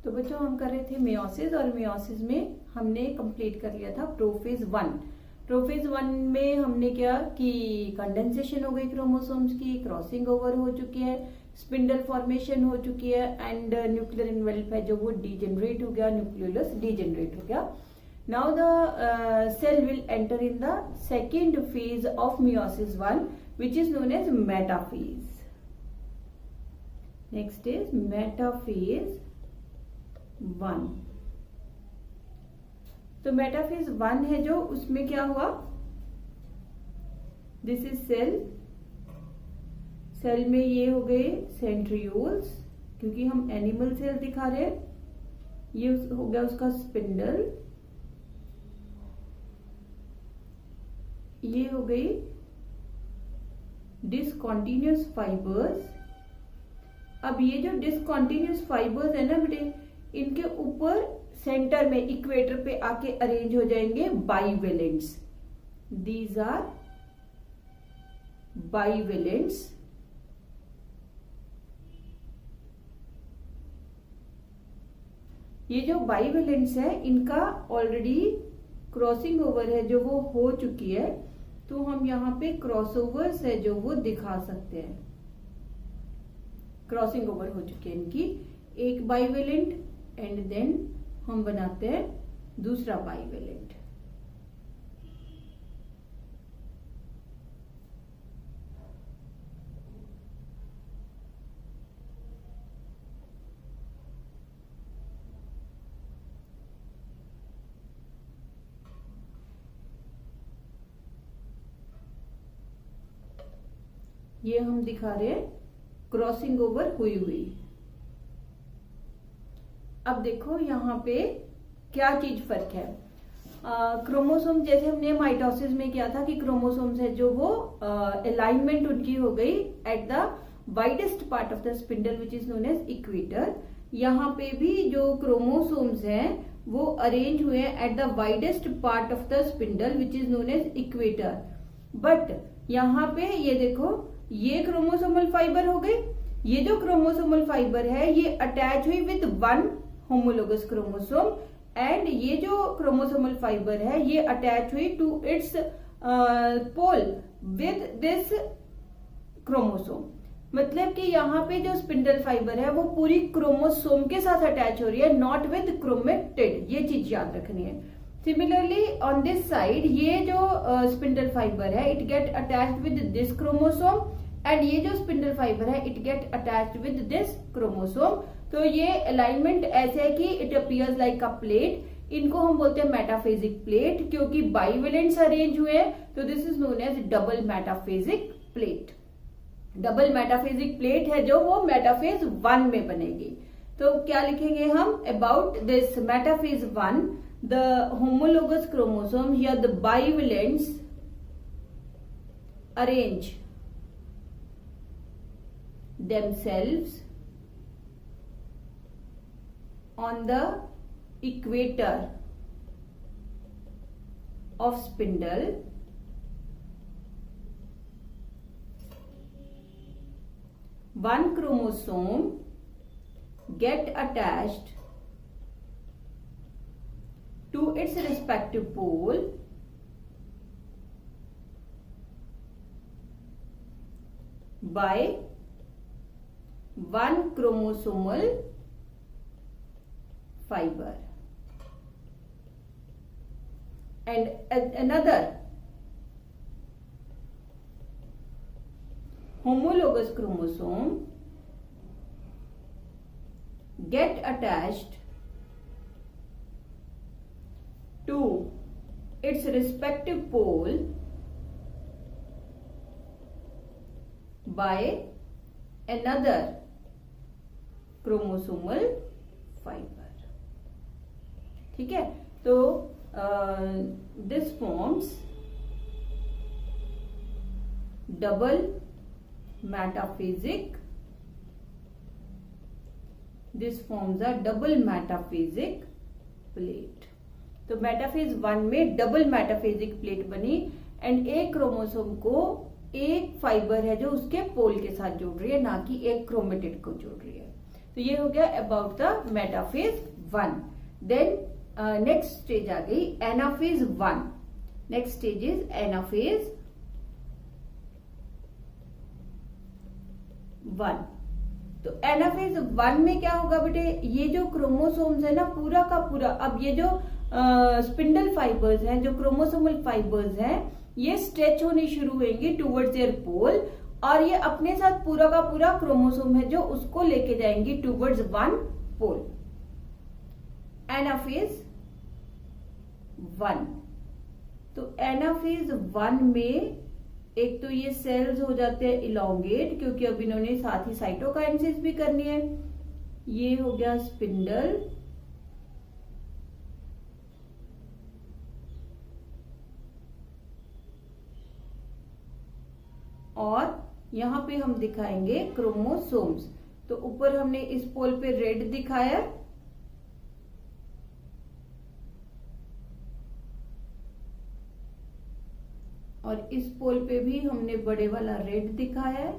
तो बच्चों हम कर रहे थे मेयोसिस, और मेयोसिस में हमने कंप्लीट कर लिया था प्रोफेज 1। प्रोफेज 1 में हमने क्या कि कंडेंसेशन हो गई क्रोमोसोम्स की, क्रॉसिंग ओवर हो चुकी है, स्पिंडल फॉर्मेशन हो चुकी है, एंड न्यूक्लियर इन्वेल्प है जो वो डीजेनरेट हो गया, न्यूक्लियोलस डीजेनरेट हो गया। Now the cell will enter in the second phase of meiosis 1 which is known as metaphase. Next is metaphase 1. तो मेटाफेज 1 है जो, उसमें क्या हुआ, दिस इज सेल, सेल में ये हो गए सेंट्रियोल्स, क्योंकि हम एनिमल सेल दिखा रहे हैं, ये हो गया उसका स्पिंडल, ये हो गई डिसकॉन्टिन्यूस फाइबर्स। अब ये जो डिसकॉन्टिन्यूस फाइबर्स है ना बेटे, इनके ऊपर सेंटर में इक्वेटर पे आके अरेंज हो जाएंगे बाइवेलेंट्स। These are बाइवेलेंट्स। ये जो बाइवेलेंट्स है इनका ऑलरेडी क्रॉसिंग ओवर है जो वो हो चुकी है, तो हम यहाँ पे क्रॉसओवर्स है जो वो दिखा सकते हैं। क्रॉसिंग ओवर हो चुकी है इनकी, एक बाइवेलेंट एंड देन हम बनाते हैं दूसरा बाइवेलेंट। ये हम दिखा रहे हैं क्रॉसिंग ओवर हुई हुई। अब देखो यहाँ पे क्या चीज फर्क है। क्रोमोसोम जैसे हमने माइटोसिस में किया था कि क्रोमोसोम्स है जो वो अलाइनमेंट उनकी हो गई at the widest part of the spindle which is known as equator. यहाँ पे भी जो क्रोमोसोम्स हैं वो अरेंज हुए हैं at the widest part of the spindle which is known as equator. But यहाँ पे ये देखो, ये क्रोमोसोमल फाइबर हो गई, ये जो क्रोमोसोमल फाइबर है ये अटैच हुई with one homologous chromosome, and ये जो क्रोमोसोमल फाइबर है ये अटैच हुई to its pole with this chromosome. मतलब कि यहाँ पे जो स्पिंडल फाइबर है वो पूरी क्रोमोसोम के साथ अटैच हो रही है, नॉट विद क्रोमेटिड। ये चीज याद रखनी है। सिमिलरली ऑन दिस साइड ये जो स्पिंडल फाइबर है it get attached with this chromosome, and ये जो स्पिंडल फाइबर है it get attached with this chromosome. तो ये अलाइनमेंट ऐसे है कि it appears like a plate. इनको हम बोलते हैं मेटाफेजिक प्लेट, क्योंकि बाइवेलेंट्स अरेंज हुए हैं, तो this is known as double metaphasic plate. Double metaphasic plate है जो वो मेटाफेज 1 में बनेगी। तो क्या लिखेंगे हम about this metaphase 1, the homologous chromosome, here the bivalents arrange themselves on the equator of spindle, one chromosome get attached to its respective pole by one chromosomal fiber, and another homologous chromosome get attached to its respective pole by another chromosomal fiber। ठीक है, तो this forms double metaphasic, this forms a double metaphasic plate। तो metaphase 1 में double metaphasic plate बनी, and एक chromosome को एक fibre है जो उसके पोल के साथ जोड़ रही है, ना कि एक क्रोमेटिड को जोड़ रही है। तो ये हो गया about the metaphase 1। Then next stage आ गई anaphase 1। Next stage is anaphase 1। तो एनाफेज 1 में क्या होगा बेटे, ये जो क्रोमोसोम्स है ना पूरा का पूरा, अब ये जो स्पिंडल फाइबर्स हैं, जो क्रोमोसोमल फाइबर्स हैं, ये स्ट्रेच होने शुरू होंगे टूवर्ड्स देयर पोल, और ये अपने साथ पूरा का पूरा क्रोमोसोम है जो उसको लेके जाएंगे टूवर्ड्स वन पोल। एनाफेज 1। तो एनाफेज 1 में एक तो ये सेल्स हो जाते हैं इलोंगेट, क्योंकि अब इन्होंने साथ ही साइटोकाइनेसिस भी करनी है। ये हो गया स्पिंडल, और यहां पे हम दिखाएंगे क्रोमोसोम्स। तो ऊपर हमने इस पोल पे रेड दिखाया, और इस पोल पे भी हमने बड़े वाला रेड दिखाया है।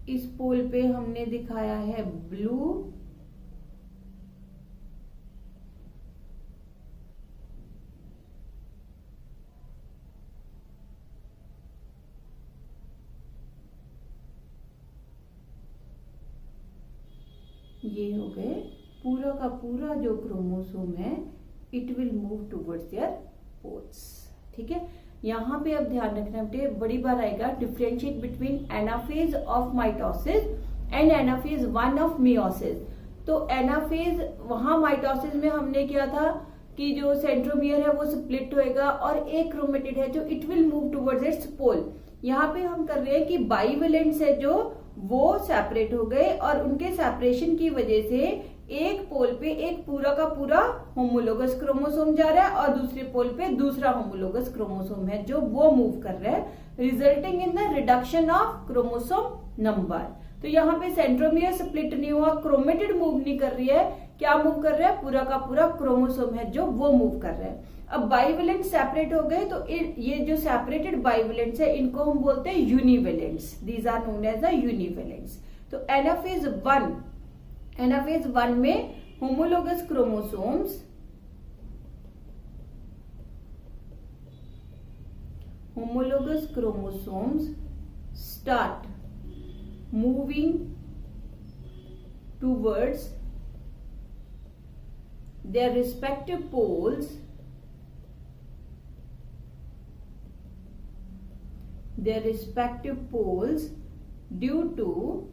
इस पोल पे हमने दिखाया है ब्लू, ये हो गए पूरा का पूरा जो क्रोमोसोम है, it will move towards their poles. ठीक है, यहाँ पे अब ध्यान रखना बेटे, बड़ी बार आएगा differentiate between anaphase of mitosis and anaphase 1 of meiosis. तो एनाफेज, वहां माइटोसिस में हमने किया था कि जो सेंट्रोमियर है वो स्प्लिट होएगा और एक क्रोमेटिड है जो it will move towards its pole. यहाँ पे हम कर रहे हैं कि बाइवेलेंट्स है जो वो सेपरेट हो गए, और उनके सेपरेशन की वजह से एक पोल पे एक पूरा का पूरा होमोलोगस क्रोमोसोम जा रहा है और दूसरे पोल पे दूसरा होमोलोगस क्रोमोसोम है जो वो मूव कर रहा है, resulting in the reduction of chromosome number. तो यहाँ पे सेंट्रोमियर स्प्लिट नहीं हुआ, क्रोमेटिड मूव नहीं कर रही है, क्या मूव कर रहा है, पूरा का पूरा क्रोमोसोम है जो वो मूव कर रहा है। अब बाइवेलेंट सेपरेट हो गए, तो ये जो सेपरेटेड बाइवेलेंट्स है इनको हम बोलते हैं univalents. These are known as the univalents. तो एनाफेज 1 में homologous chromosomes start moving towards their respective poles, due to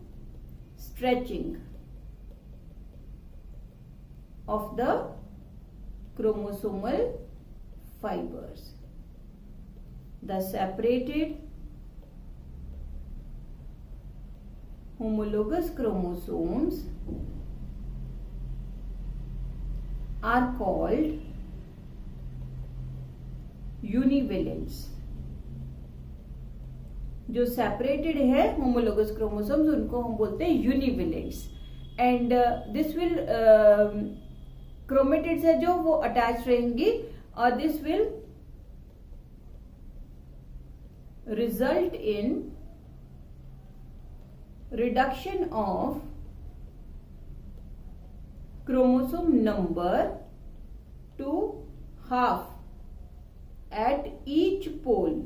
stretching of the chromosomal fibers. The separated homologous chromosomes are called univalents। जो separated है homologous chromosomes उनको हम बोलते हैं यूनिवेलेंट्स। And this will chromatids है जो वो अटैच रहेंगी, और this will result in reduction of chromosome number to half at each pole,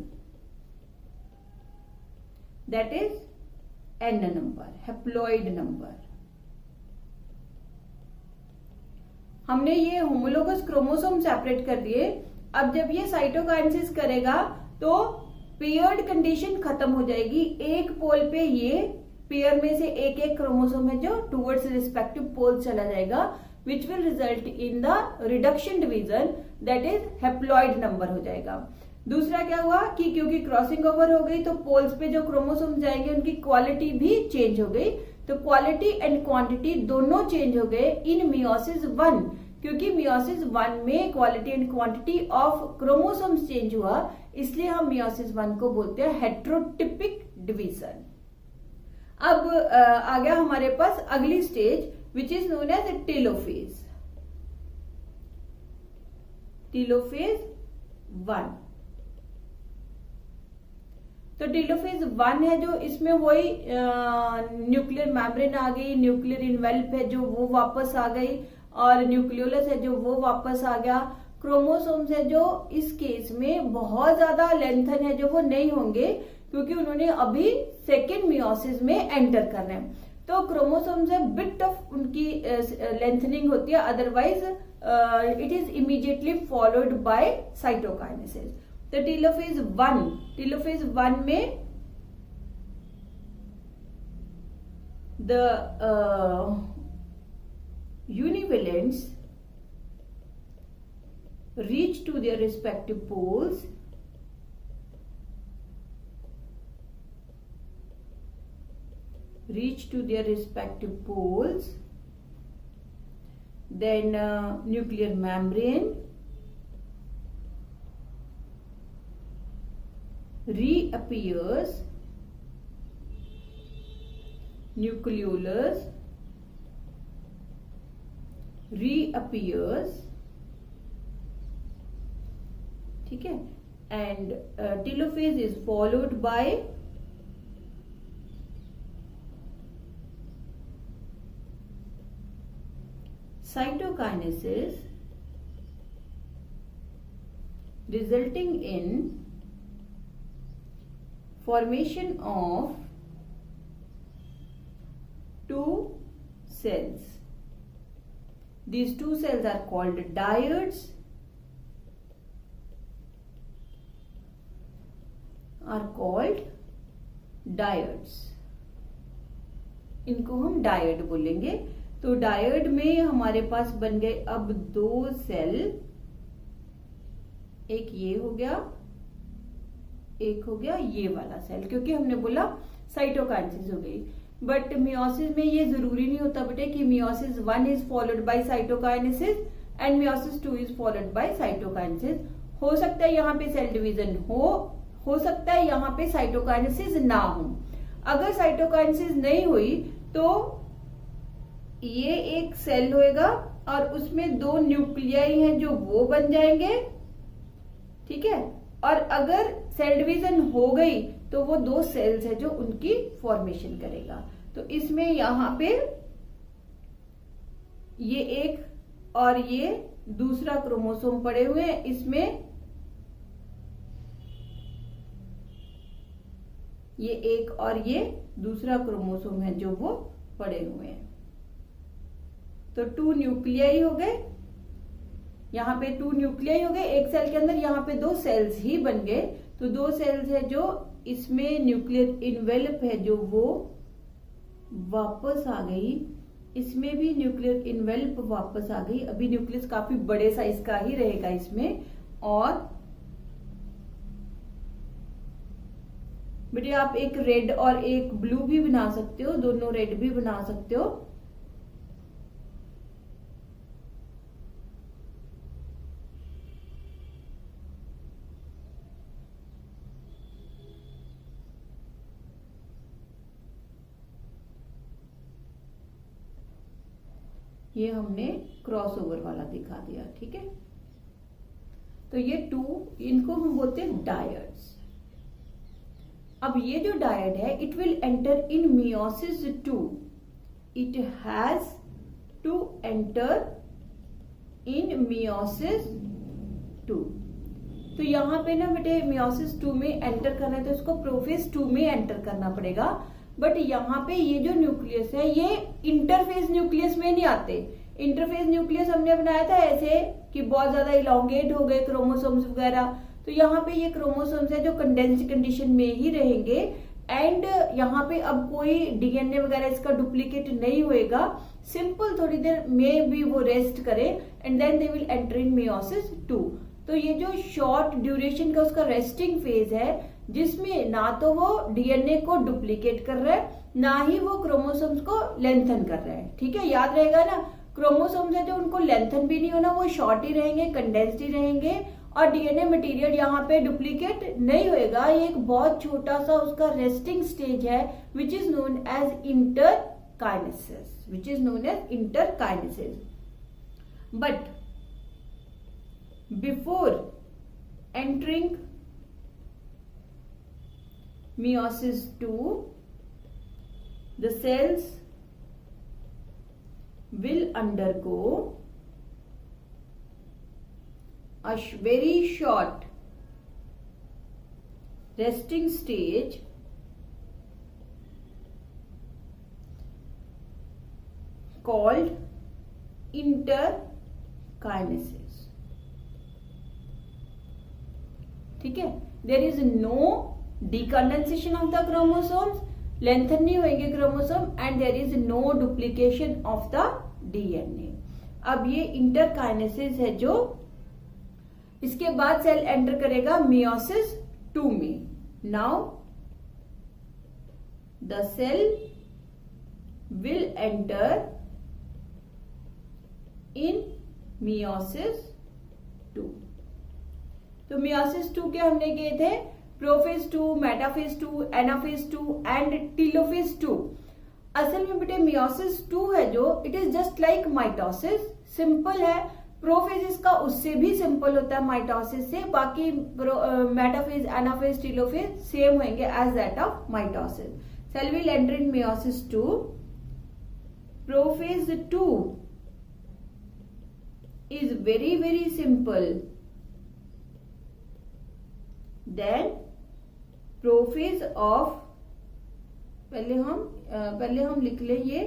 that is n number, haploid number। हमने ये होमोलोगस क्रोमोसोम सेपरेट कर दिए। अब जब ये साइटोकाइनेसिस करेगा तो पेयर्ड कंडीशन खत्म हो जाएगी। एक पोल पे ये पेयर में से एक एक क्रोमोसोम है जो टुवर्ड्स रिस्पेक्टिव पोल चला जाएगा, which will result in the reduction division, that is haploid number हो जाएगा। दूसरा क्या हुआ कि क्योंकि क्रॉसिंग ओवर हो गई तो पोल्स पे जो क्रोमोसोम जाएंगे उनकी क्वालिटी भी चेंज हो गई। तो क्वालिटी एंड क्वांटिटी दोनों चेंज हो गए इन मियोसिस 1, क्योंकि मियोसिस 1 में quality and quantity of chromosomes change हुआ, इसलिए हम मियोसिस 1 को बोलते हैं हेट्रोटिपिक डिवीजन। अब आ गया हमारे पास अगली stage which is known as telophase. Telophase 1। तो टेलोफेज 1 है जो इसमें वही न्यूक्लियर मेम्ब्रेन आ गई, न्यूक्लियर इनवेल्प है जो वो वापस आ गई, और न्यूक्लियोलस है जो वो वापस आ गया। क्रोमोसोम्स है जो इस केस में बहुत ज्यादा लेंथन है जो वो नहीं होंगे, क्योंकि उन्होंने अभी सेकेंड मियोसिस में एंटर करना है। तो क्रोमोसोम्स है बिट ऑफ उनकी लेंथनिंग होती है, otherwise it is immediately followed by cytokinesis. तो टेलोफेज 1 में the univalents reach to their respective poles, then nuclear membrane reappears, nucleolus reappears, ठीक है, and telophase is followed by cytokinesis, resulting in formation of two cells. These two cells are called diodes, इनको हम diode बोलेंगे। तो diode में हमारे पास बन गए अब दो सेल, एक ये हो गया, एक हो गया ये वाला सेल, क्योंकि हमने बोला साइटोकाइनेसिस हो गई। बट मियोसिस में ये जरूरी नहीं होता बेटे कि meiosis 1 is followed by cytokinesis and meiosis 2 is followed by cytokinesis. हो सकता है यहाँ पे सेल डिवीजन हो सकता है यहाँ पे साइटोकाइनेसिस ना हो। अगर साइटोकाइनेसिस नहीं हुई तो ये एक सेल होएगा और उसमें दो न्यूक्लियाई हैं जो वो बन जाएंगे, ठीक है। और अगर सेल डिवीजन हो गई तो वो दो सेल्स है जो उनकी फॉर्मेशन करेगा। तो इसमें यहां पे ये एक और ये दूसरा क्रोमोसोम पड़े हुए हैं, इसमें ये एक और ये दूसरा क्रोमोसोम है जो वो पड़े हुए हैं। तो 2 न्यूक्लियाई हो गए, यहाँ पे 2 न्यूक्लियाई हो गए एक सेल के अंदर, यहाँ पे 2 सेल्स ही बन गए। तो 2 सेल्स है जो इसमें न्यूक्लियर इनवेलप है जो वो वापस आ गई, इसमें भी न्यूक्लियर इनवेलप वापस आ गई। अभी न्यूक्लियस काफी बड़े साइज का ही रहेगा इसमें। और बेटे आप एक रेड और एक ब्लू भी बना सकते हो, दोनों रेड भी बना सकते हो। ये हमने क्रॉसओवर वाला दिखा दिया, ठीक है। तो ये 2 इनको हम बोलते हैं डायड्स। अब ये जो डायड है it will enter in meiosis 2, it has to enter in meiosis 2। तो यहां पे ना बेटे मियोसिस 2 में एंटर करना है तो इसको प्रोफेज 2 में एंटर करना पड़ेगा। बट यहाँ पे ये जो न्यूक्लियस है ये इंटरफेज न्यूक्लियस में नहीं आते। इंटरफेज न्यूक्लियस हमने बनाया था ऐसे कि बहुत ज्यादा इलांगेट हो गए क्रोमोसोम्स वगैरह। तो यहाँ पे ये क्रोमोसोम्स है जो कंडेंस्ड कंडीशन में ही रहेंगे एंड यहाँ पे अब कोई डीएनए वगैरह इसका डुप्लीकेट नहीं होएगा। सिंपल थोड़ी देर में भी वो रेस्ट करे and then they will enter in meiosis 2। तो ये जो शॉर्ट ड्यूरेशन का उसका रेस्टिंग फेज है जिसमें ना तो वो डीएनए को डुप्लीकेट कर रहा है ना ही वो क्रोमोसोम्स को लेंथन कर रहा है, ठीक है। याद रहेगा ना, क्रोमोसोम्स है जो उनको लेंथन भी नहीं होना, वो शॉर्ट ही रहेंगे, कंडेंस्ड ही रहेंगे और डीएनए मटेरियल यहाँ पे डुप्लीकेट नहीं होएगा। ये एक बहुत छोटा सा उसका रेस्टिंग स्टेज है which is known as interkinesis. But before entering meiosis 2, the cells will undergo a very short resting stage called interkinesis. ठीक है, there is no decondensation of the chromosomes, lengthen नहीं होंगे chromosome, and there is no duplication of the DNA. अब ये interkinesis है जो इसके बाद सेल एंटर करेगा मियोसिस 2 में. Now the cell will enter in meiosis 2. तो मियोसिस 2 के हमने किए थे prophase 2, metaphase 2, anaphase 2 and telophase 2. असल में बेटे मियोसिस 2 है जो, it is just like mitosis, simple है. प्रोफेज इसका उससे भी सिंपल होता है माइटोसिस से. बाकी मेटाफेज, एनाफेज, टीलोफेज सेम होंगे as that of mitosis. Cell will enter in meiosis 2. Prophase 2 is very simple. Then prophase of, पहले हम लिख लें ये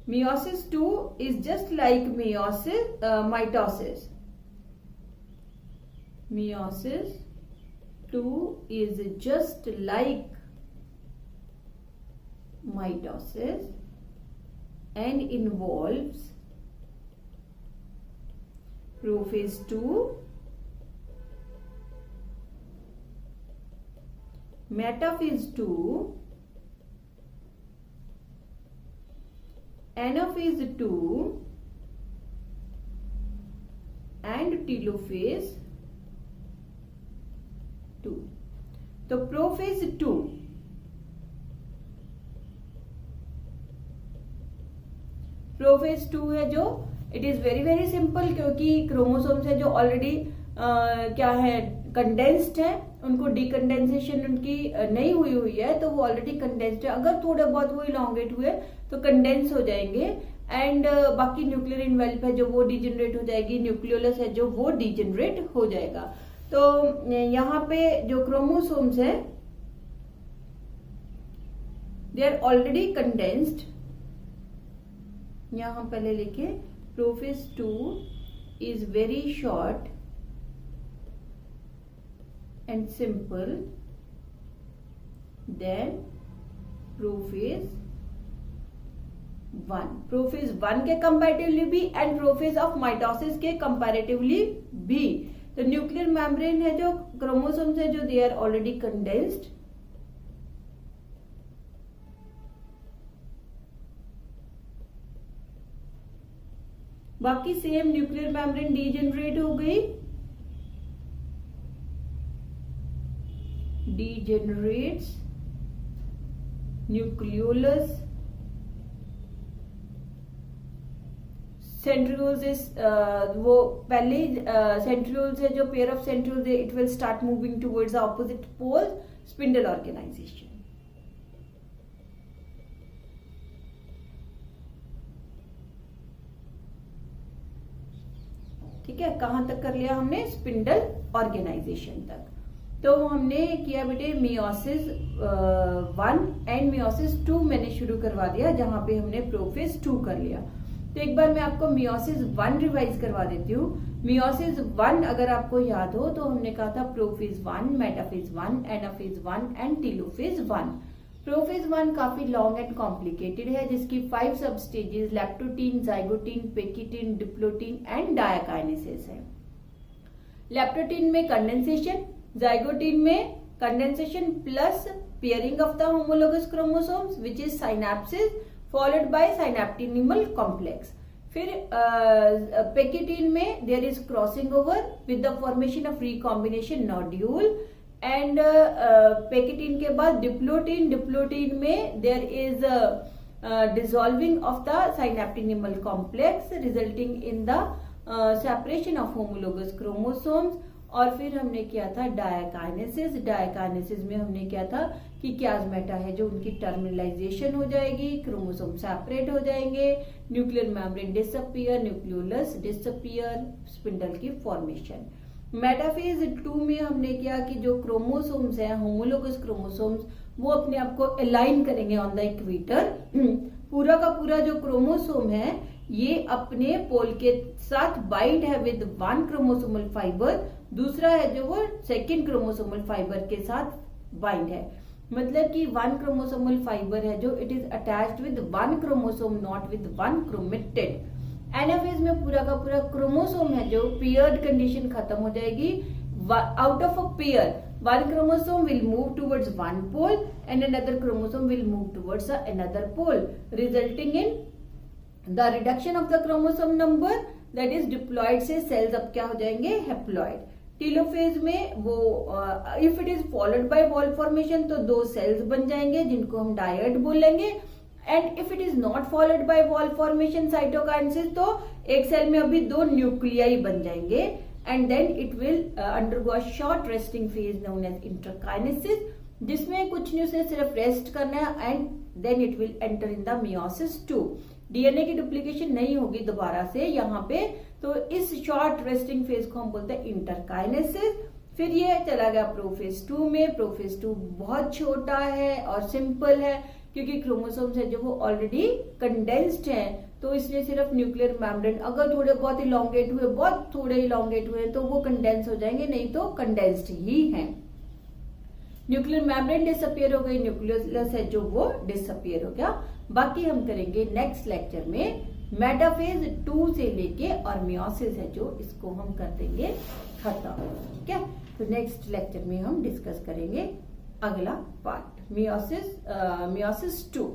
meiosis 2 is just like mitosis. Meiosis 2 is just like mitosis and involves prophase 2, metaphase 2, anaphase 2 and telophase 2. तो prophase 2 है जो, it is very simple, क्योंकि chromosomes है जो ऑलरेडी क्या है कंडेंस्ड है, उनको डिकंडेंसेशन उनकी नहीं हुई है, तो वो ऑलरेडी कंडेंस्ड है. अगर थोड़े बहुत वो इलॉन्गेट हुए तो कंडेंस हो जाएंगे, एंड बाकी न्यूक्लियर इनवेल्प है जो वो डिजेनरेट हो जाएगी, न्यूक्लियोलस है जो वो डिजेनरेट हो जाएगा. तो यहाँ पे जो क्रोमोसोम्स है दे आर ऑलरेडी कंडेंस्ड. यहां पहले लिखे prophase 2 is very short and simple then prophase 1. Prophase 1 के कंपैरेटिवली भी एंड प्रोफेज ऑफ माइटोसिस के कंपैरेटिवली भी. तो न्यूक्लियर मेम्ब्रेन है जो क्रोमोसोम्स है जो दे आर ऑलरेडी कंडेंस्ड. बाकी सेम न्यूक्लियर मेम्ब्रेन डीजेनरेट हो गई, डीजेनरेट्स न्यूक्लियोलस, सेंट्रियोल्स वो पहले सेंट्रियोल्स है जो पेयर ऑफ सेंट्रियोल्स है, it will start moving towards the opposite pole, spindle organisation. ठीक है, कहां तक कर लिया हमने, स्पिंडल ऑर्गेनाइजेशन तक. तो हमने किया बेटे मियोसिस 1 एंड मियोसिस 2 मैंने शुरू करवा दिया, जहां पे हमने प्रोफेज 2 कर लिया. तो एक बार मैं आपको मियोसिस 1 रिवाइज करवा देती हूँ. मियोसिस 1 अगर आपको याद हो तो हमने कहा था prophase 1, metaphase 1, anaphase 1 and telophase 1. Prophase 1 काफी लॉन्ग एंड कॉम्प्लिकेटेड है, जिसकी 5 sub stages leptotene, zygotene, pachytene, diplotene and diakinesis है. लैप्टोटीन में कंडेंसेशन, जाइगोटीन में condensation plus pairing of the homologous chromosomes which is synapsis followed by synaptonemal complex. फिर pachytene में there is crossing over with the formation of recombination nodule, and pachytene के बाद diplotene में there is dissolving of the synaptonemal complex resulting in the separation of homologous chromosomes. और फिर हमने किया था डायकाइनेसिस। डायकाइनेसिस में हमने किया था कि क्याजमेटा है जो उनकी टर्मिनलाइजेशन हो जाएगी, क्रोमोसोम सेपरेट हो जाएंगे, nuclear membrane disappear, nucleolus disappear, spindle की फॉर्मेशन। मेटाफेज 2 में हमने किया कि जो क्रोमोसोम्स हैं, होमोलोगस क्रोमोसोम्स, वो अपने आप को अलाइन करेंगे ऑन द इक्वेटर। पूरा का पूरा जो क्रोमोसोम है ये अपने पोल के साथ बाइंड है विद वन क्रोमोसोमल फाइबर, दूसरा है जो वो सेकेंड क्रोमोसोमल फाइबर के साथ बाइंड है। मतलब कि वन क्रोमोसोमल फाइबर है जो it is attached with one chromosome, not with one chromatid. Anaphase में पूरा का पूरा क्रोमोसोम है जो पेयर्ड कंडीशन खत्म हो जाएगी। Out of a pair one chromosome will move towards one pole and another chromosome will move towards another pole, resulting in the reduction of the chromosome number, that is diploid से cells अब क्या हो जाएंगे, haploid। Telophase में वो if it is followed by wall formation तो 2 cells बन जाएंगे जिनको हम डायड बोलेंगे, and if it is not followed by wall formation cytokinesis तो एक सेल में अभी 2 न्यूक्लियाई बन जाएंगे, and then it will undergo a short resting phase known as interkinesis, जिसमें कुछ नहीं, उसे सिर्फ रेस्ट करना है and then it will enter in the meiosis 2। DNA की डुप्लीकेशन नहीं होगी दोबारा से यहाँ पे, तो इस शॉर्ट रेस्टिंग फेज को हम बोलते हैं इंटरकाइनेसिस। फिर ये चला गया प्रोफेज 2 में। प्रोफेज 2 बहुत छोटा है और सिंपल है क्योंकि क्रोमोसोम्स है जो वो ऑलरेडी कंडेंस्ड हैं, तो इसलिए सिर्फ न्यूक्लियर मेम्ब्रेन अगर थोड़े बहुत इलॉन्गेट हुए, बहुत थोड़े इलॉन्गेट हुए तो वो कंडेंस हो जाएंगे, नहीं तो कंडेंस्ड ही हैं। न्यूक्लियर मेम्ब्रेन डिसअपियर हो गई, न्यूक्लियोलस है जो वो डिसअपियर हो गया। बाकी हम करेंगे नेक्स्ट लेक्चर में मेटाफेज 2 से लेके और मियोसिस है जो इसको हम कर देंगे खत्म। ठीक है, तो नेक्स्ट लेक्चर में हम डिस्कस करेंगे अगला पार्ट, मियोसिस 2।